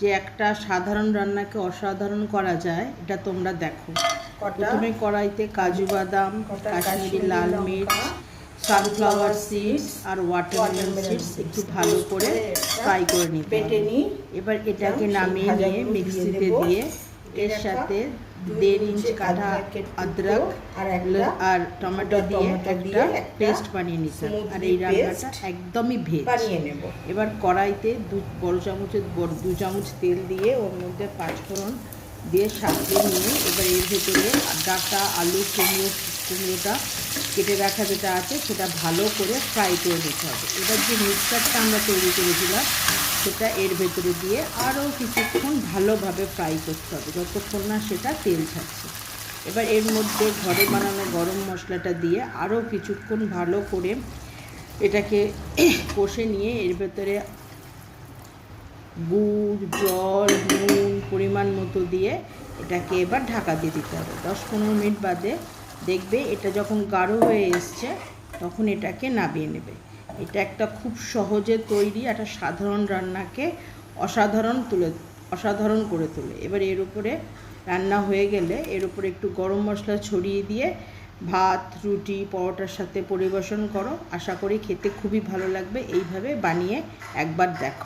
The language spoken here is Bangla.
যে একটা সাধারণ রান্নাকে অসাধারণ করা যায় এটা তোমরা দেখো। প্রথমে কড়াইতে কাজু বাদাম, কাশ্মীরি লাল মির্চ, সানফ্লাওয়ার সিডস আর ওয়াটারমেলন সিডস একটু ভালো করে ফ্রাই করে নিতে হবে। এবার এটাকে নামিয়ে নিয়ে মিক্সিতে দিয়ে এর সাথে 1.5 ইঞ্চ কাটা আদরক আর টমেটো দিয়ে একটা পেস্ট বানিয়ে নিতে হবে। আর এই রান্নাটা একদমই ভেজ। এবার কড়াইতে 2 চামচ তেল দিয়ে ওর মধ্যে 5 ফোড়ন দিয়ে সাজিয়ে নিয়ে এবার এর ভেতরে ডাঁটা, আলু, কুমড়োটা কেটে রাখা যেটা আছে সেটা ভালো করে ফ্রাই করে নিতে হবে। এবার যে মিক্সচারটা আমরা তৈরি করেছিলাম সেটা এর ভেতরে দিয়ে আরও কিছুক্ষণ ভালোভাবে ফ্রাই করতে হবে, যতক্ষণ না সেটা তেল ছাড়ছে। এবার এর মধ্যে ঘরে বানানো গরম মশলাটা দিয়ে আরও কিছুক্ষণ ভালো করে এটাকে কষে নিয়ে এর ভেতরে গুড়, জল, নুন পরিমাণ মতো দিয়ে এটাকে এবার ঢাকা দিয়ে দিতে হবে। 10-15 মিনিট বাদে দেখবে এটা যখন গাঢ় হয়ে এসছে তখন এটাকে নামিয়ে নেবে। এটা একটা খুব সহজে তৈরি একটা সাধারণ রান্নাকে অসাধারণ করে তোলে। এবার এর উপরে রান্না হয়ে গেলে এর উপরে একটু গরম মশলা ছড়িয়ে দিয়ে ভাত, রুটি, পরোটার সাথে পরিবেশন করো। আশা করি খেতে খুবই ভালো লাগবে। এইভাবে বানিয়ে একবার দেখো।